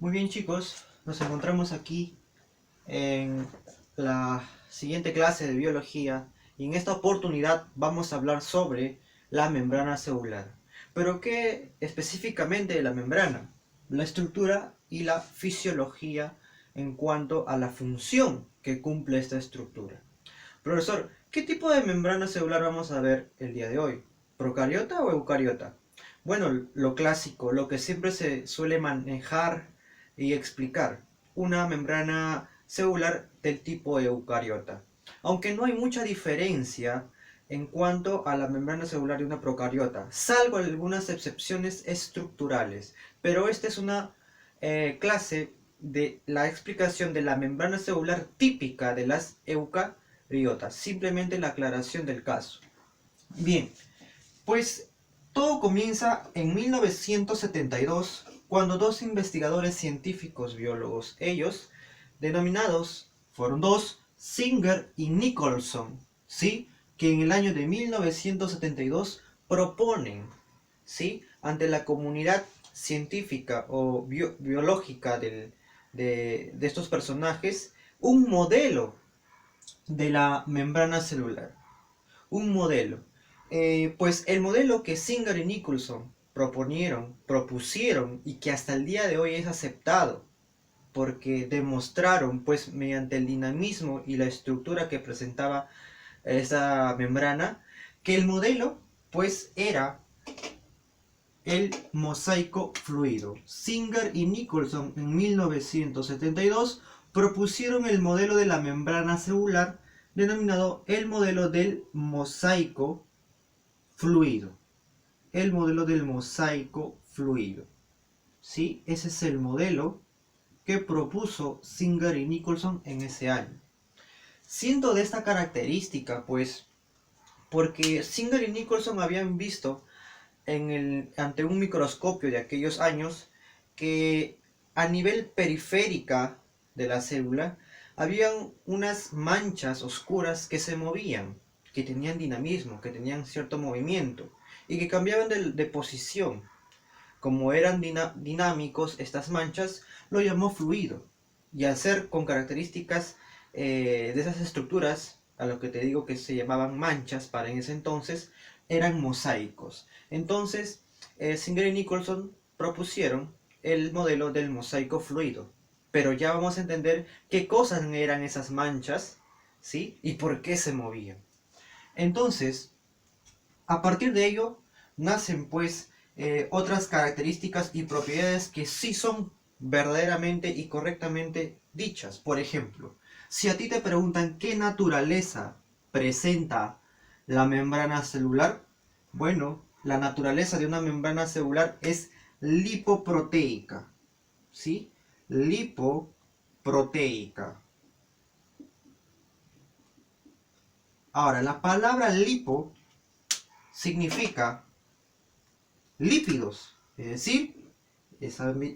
Muy bien, chicos, nos encontramos aquí en la siguiente clase de biología y en esta oportunidad vamos a hablar sobre la membrana celular. Pero ¿qué específicamente de la membrana? La estructura y la fisiología en cuanto a la función que cumple esta estructura. Profesor, ¿qué tipo de membrana celular vamos a ver el día de hoy? ¿Procariota o eucariota? Bueno, lo clásico, lo que siempre se suele manejar y explicar, una membrana celular del tipo eucariota. Aunque no hay mucha diferencia en cuanto a la membrana celular de una procariota, salvo algunas excepciones estructurales. Pero esta es una clase de la explicación de la membrana celular típica de las eucariotas. Simplemente la aclaración del caso. Bien, pues todo comienza en 1972, cuando dos investigadores científicos biólogos, ellos denominados, fueron dos, Singer y Nicholson, ¿sí? Que en el año de 1972 proponen, ¿sí? Ante la comunidad científica o biológica de estos personajes, un modelo de la membrana celular. Un modelo. Pues el modelo que Singer y Nicholson propusieron y que hasta el día de hoy es aceptado, porque demostraron, pues mediante el dinamismo y la estructura que presentaba esa membrana, que el modelo, pues era el mosaico fluido. Singer y Nicholson en 1972 propusieron el modelo de la membrana celular denominado el modelo del mosaico fluido. El modelo del mosaico fluido. ¿Sí? Ese es el modelo que propuso Singer y Nicholson en ese año. Siendo de esta característica, pues, porque Singer y Nicholson habían visto ante un microscopio de aquellos años que a nivel periférica de la célula habían unas manchas oscuras que se movían, que tenían dinamismo, que tenían cierto movimiento y que cambiaban de posición. Como eran dinámicos estas manchas, lo llamó fluido. Y al ser con características de esas estructuras, a lo que te digo que se llamaban manchas para en ese entonces, eran mosaicos. Entonces, Singer y Nicholson propusieron el modelo del mosaico fluido. Pero ya vamos a entender qué cosas eran esas manchas, ¿sí? Y por qué se movían. Entonces, a partir de ello, nacen pues otras características y propiedades que sí son verdaderamente y correctamente dichas. Por ejemplo, si a ti te preguntan qué naturaleza presenta la membrana celular, bueno, la naturaleza de una membrana celular es lipoproteica, ¿sí? Lipoproteica. Ahora, la palabra lipo significa lípidos, es decir,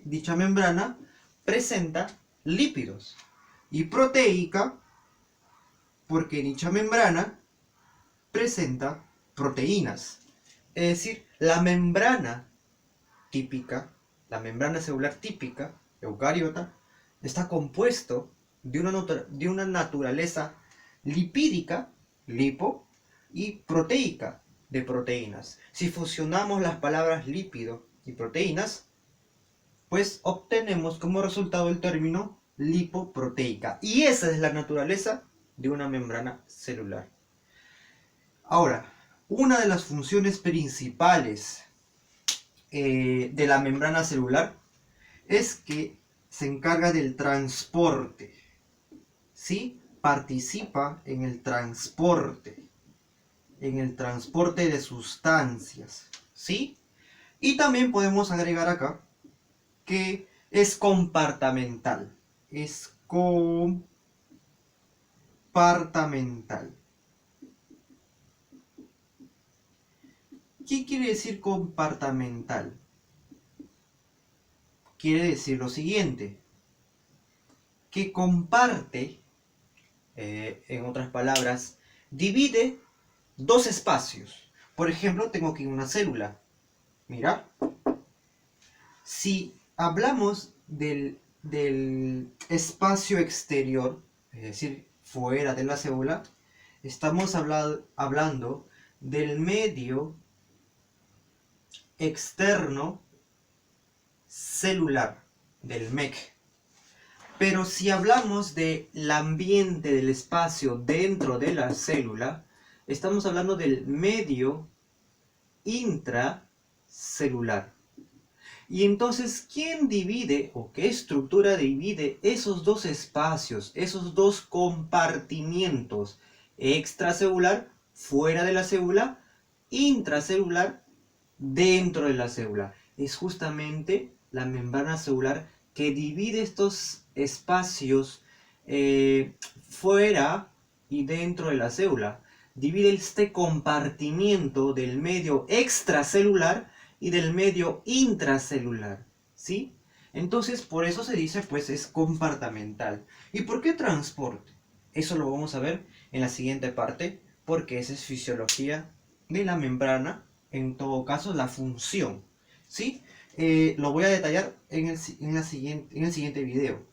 dicha membrana presenta lípidos, y proteica porque dicha membrana presenta proteínas. Es decir, la membrana típica, la membrana celular típica, eucariota, está compuesto de una naturaleza lipídica, lipo, y proteica, de proteínas. Si fusionamos las palabras lípido y proteínas, pues obtenemos como resultado el término lipoproteica. Y esa es la naturaleza de una membrana celular. Ahora, una de las funciones principales de la membrana celular es que se encarga del transporte. ¿Sí? Participa en el transporte de sustancias, ¿sí? Y también podemos agregar acá que es compartamental. Es compartamental. ¿Qué quiere decir compartamental? Quiere decir lo siguiente, que comparte, en otras palabras, divide dos espacios. Por ejemplo, tengo aquí una célula. Mira, si hablamos del espacio exterior, es decir, fuera de la célula, estamos hablando del medio externo celular, del MEC. Pero si hablamos del ambiente del espacio dentro de la célula, estamos hablando del medio intracelular. Y entonces, ¿quién divide o qué estructura divide esos dos espacios, esos dos compartimientos? Extracelular, fuera de la célula, intracelular, dentro de la célula. Es justamente la membrana celular que divide estos espacios fuera y dentro de la célula. Divide este compartimiento del medio extracelular y del medio intracelular, ¿sí? Entonces, por eso se dice, pues, es compartamental. ¿Y por qué transporte? Eso lo vamos a ver en la siguiente parte, porque esa es fisiología de la membrana, en todo caso, la función, ¿sí? Lo voy a detallar en el siguiente video.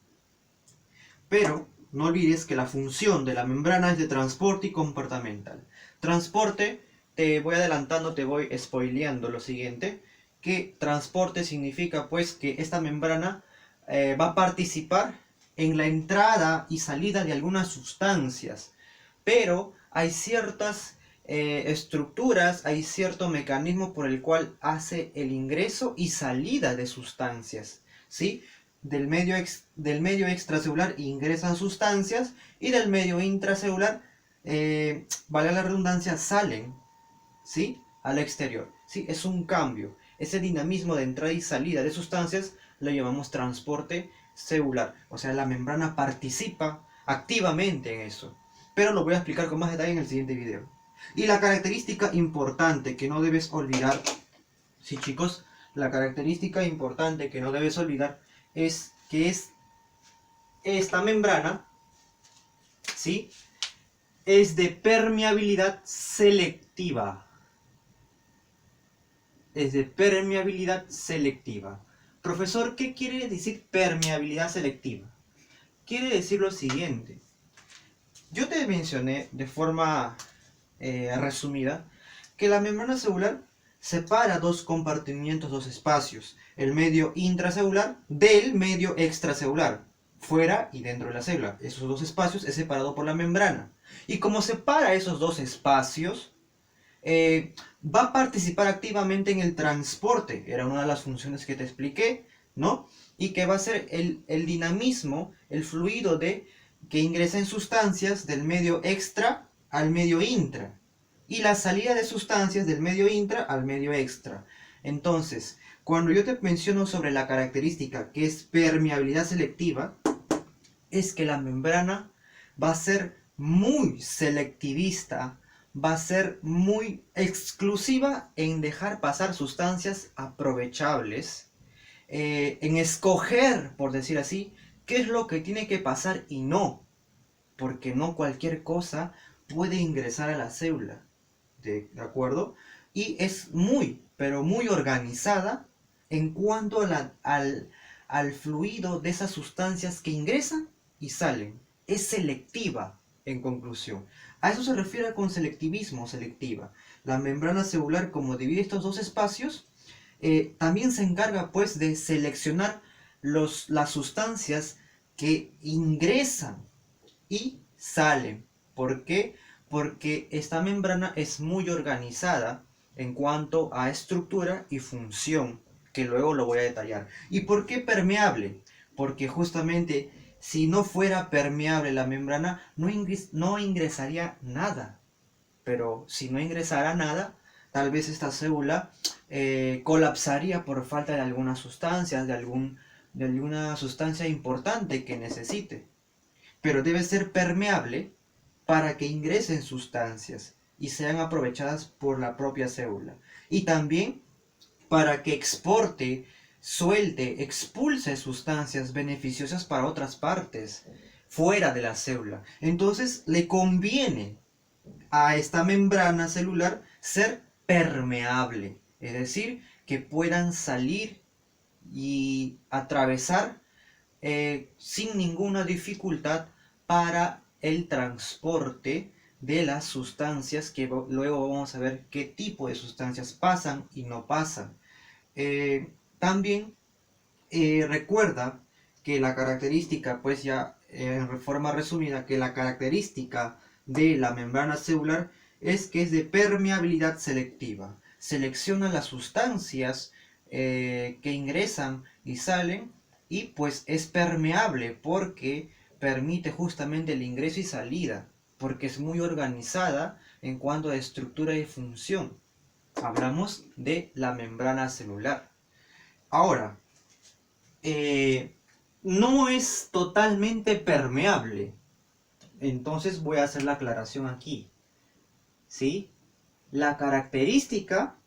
Pero no olvides que la función de la membrana es de transporte y comportamental. Transporte, te voy adelantando, te voy spoileando lo siguiente, que transporte significa pues que esta membrana va a participar en la entrada y salida de algunas sustancias, pero hay ciertas estructuras, hay cierto mecanismo por el cual hace el ingreso y salida de sustancias, ¿sí? Del medio extracelular ingresan sustancias y del medio intracelular, vale la redundancia, salen, ¿sí? Al exterior, ¿sí? Es un cambio. Ese dinamismo de entrada y salida de sustancias lo llamamos transporte celular. O sea, la membrana participa activamente en eso. Pero lo voy a explicar con más detalle en el siguiente video. Y la característica importante que no debes olvidar, sí chicos, la característica importante que no debes olvidar es que es esta membrana, ¿sí? Es de permeabilidad selectiva. Es de permeabilidad selectiva. Profesor, ¿qué quiere decir permeabilidad selectiva? Quiere decir lo siguiente. Yo te mencioné de forma resumida que la membrana celular separa dos compartimientos, dos espacios, el medio intracelular del medio extracelular, fuera y dentro de la célula. Esos dos espacios es separado por la membrana. Y como separa esos dos espacios, va a participar activamente en el transporte, era una de las funciones que te expliqué, ¿no? Y que va a ser el dinamismo, el fluido que ingresa en sustancias del medio extra al medio intra y la salida de sustancias del medio intra al medio extra. Entonces, cuando yo te menciono sobre la característica que es permeabilidad selectiva, es que la membrana va a ser muy selectivista, va a ser muy exclusiva en dejar pasar sustancias aprovechables, en escoger, por decir así, qué es lo que tiene que pasar y no, porque no cualquier cosa puede ingresar a la célula, ¿de acuerdo? Y es muy, pero muy organizada en cuanto al fluido de esas sustancias que ingresan y salen. Es selectiva, en conclusión. A eso se refiere con selectivismo, selectiva. La membrana celular, como divide estos dos espacios, también se encarga pues de seleccionar las sustancias que ingresan y salen. ¿Por qué? Porque esta membrana es muy organizada en cuanto a estructura y función, que luego lo voy a detallar. ¿Y por qué permeable? Porque justamente si no fuera permeable la membrana, no ingresaría nada. Pero si no ingresara nada, tal vez esta célula colapsaría por falta de algunas sustancias, de alguna sustancia importante que necesite. Pero debe ser permeable para que ingresen sustancias y sean aprovechadas por la propia célula. Y también para que exporte, suelte, expulse sustancias beneficiosas para otras partes fuera de la célula. Entonces le conviene a esta membrana celular ser permeable, es decir, que puedan salir y atravesar sin ninguna dificultad para el transporte de las sustancias, que luego vamos a ver qué tipo de sustancias pasan y no pasan. También recuerda que la característica, pues ya en forma resumida, que la característica de la membrana celular es que es de permeabilidad selectiva. Selecciona las sustancias que ingresan y salen, y pues es permeable porque permite justamente el ingreso y salida, porque es muy organizada en cuanto a estructura y función. Hablamos de la membrana celular. Ahora, eh, no es totalmente permeable. Entonces voy a hacer la aclaración aquí. ¿Sí? La característica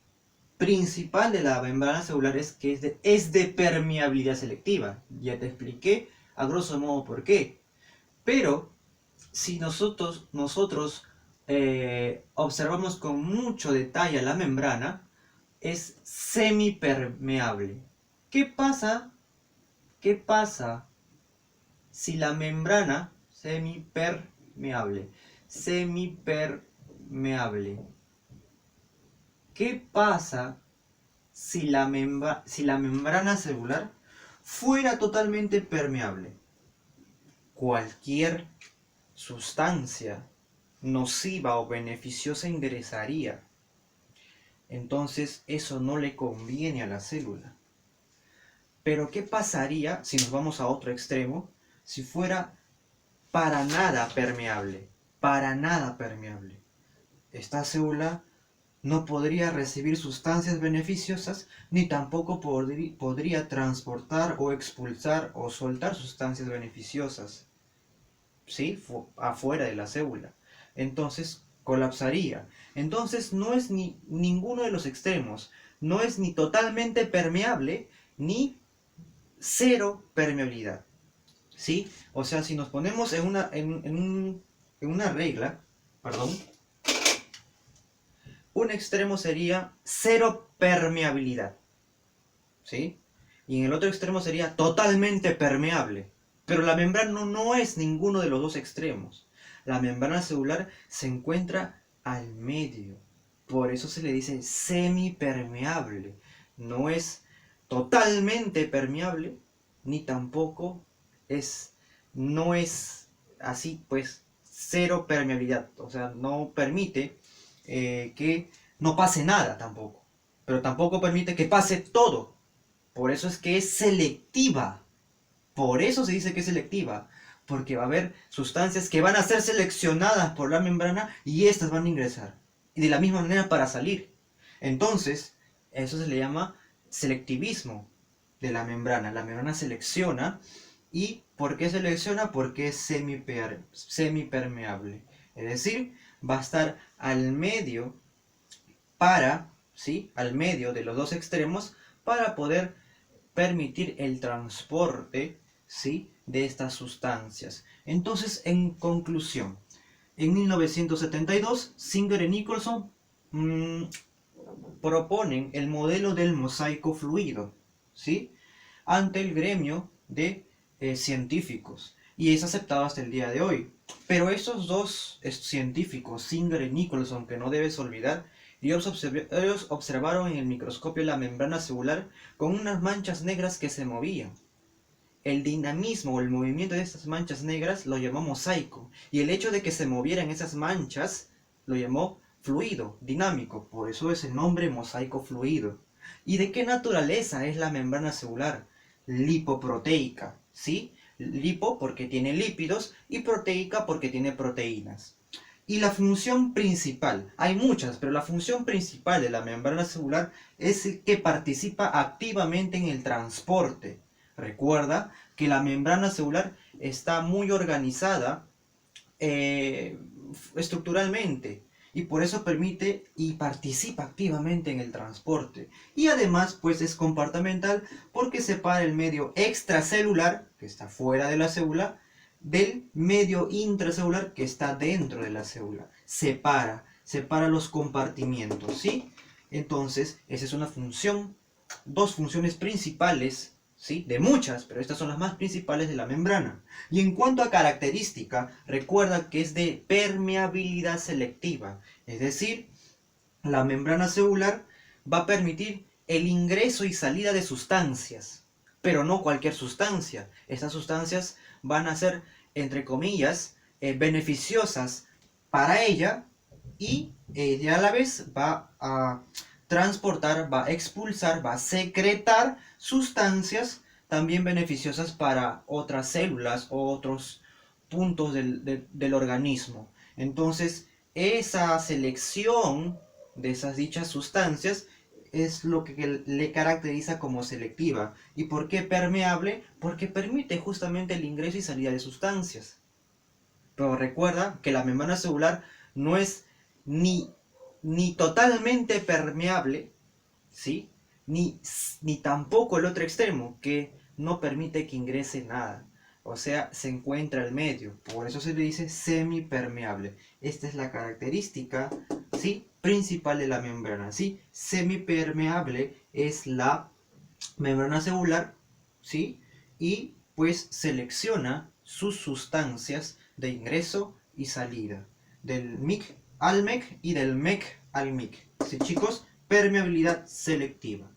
principal de la membrana celular es que es de permeabilidad selectiva. Ya te expliqué a grosso modo por qué. Pero si nosotros observamos con mucho detalle la membrana, es semipermeable. ¿Qué pasa? ¿Qué pasa si la membrana semipermeable? ¿Qué pasa si la membrana celular fuera totalmente permeable? Cualquier sustancia nociva o beneficiosa ingresaría. Entonces eso no le conviene a la célula. Pero ¿qué pasaría si nos vamos a otro extremo? Si fuera para nada permeable. Para nada permeable. Esta célula no podría recibir sustancias beneficiosas, ni tampoco podría transportar o expulsar o soltar sustancias beneficiosas, ¿sí? Afuera de la célula. Entonces colapsaría. Entonces no es ni ninguno de los extremos. No es ni totalmente permeable, ni cero permeabilidad. ¿Sí? O sea, si nos ponemos en una regla, perdón, un extremo sería cero permeabilidad, ¿sí? Y en el otro extremo sería totalmente permeable. Pero la membrana no es ninguno de los dos extremos. La membrana celular se encuentra al medio. Por eso se le dice semipermeable. No es totalmente permeable, ni tampoco no es así, pues, cero permeabilidad. O sea, no permite que no pase nada tampoco. Pero tampoco permite que pase todo. Por eso es que es selectiva. Por eso se dice que es selectiva. Porque va a haber sustancias que van a ser seleccionadas por la membrana y estas van a ingresar. Y de la misma manera para salir. Entonces, eso se le llama selectivismo de la membrana. La membrana selecciona. ¿Y por qué selecciona? Porque es semipermeable. Es decir, va a estar al medio ¿sí? Al medio de los dos extremos para poder permitir el transporte, ¿sí? De estas sustancias. Entonces, en conclusión, en 1972, Singer y Nicholson proponen el modelo del mosaico fluido, ¿sí? Ante el gremio de científicos, y es aceptado hasta el día de hoy. Pero estos dos científicos, Singer y Nicholson, que no debes olvidar, ellos observaron en el microscopio la membrana celular con unas manchas negras que se movían. El dinamismo o el movimiento de estas manchas negras lo llamó mosaico, y el hecho de que se movieran esas manchas lo llamó fluido, dinámico. Por eso es el nombre mosaico fluido. ¿Y de qué naturaleza es la membrana celular? Lipoproteica, ¿sí? Lipo porque tiene lípidos y proteica porque tiene proteínas. Y la función principal, hay muchas, pero la función principal de la membrana celular es que participa activamente en el transporte. Recuerda que la membrana celular está muy organizada estructuralmente, y por eso permite y participa activamente en el transporte. Y además, pues es compartimental porque separa el medio extracelular, que está fuera de la célula, del medio intracelular, que está dentro de la célula. Separa los compartimientos, ¿sí? Entonces, esa es una función dos funciones principales, ¿sí? De muchas, pero estas son las más principales de la membrana. Y en cuanto a característica, recuerda que es de permeabilidad selectiva, es decir, la membrana celular va a permitir el ingreso y salida de sustancias, pero no cualquier sustancia. Estas sustancias van a ser, entre comillas, beneficiosas para ella y ella a la vez va a transportar, va a expulsar, va a secretar sustancias también beneficiosas para otras células o otros puntos del organismo. Entonces, esa selección de esas dichas sustancias es lo que le caracteriza como selectiva. ¿Y por qué permeable? Porque permite justamente el ingreso y salida de sustancias. Pero recuerda que la membrana celular no es ni totalmente permeable, ¿sí? Ni tampoco el otro extremo, que no permite que ingrese nada. O sea, se encuentra al medio. Por eso se le dice semipermeable. Esta es la característica, ¿sí?, principal de la membrana, ¿sí? Semipermeable es la membrana celular, ¿sí? Y pues selecciona sus sustancias de ingreso y salida. Del MIC al MEC y del MEC al MIC. ¿Sí, chicos? Permeabilidad selectiva.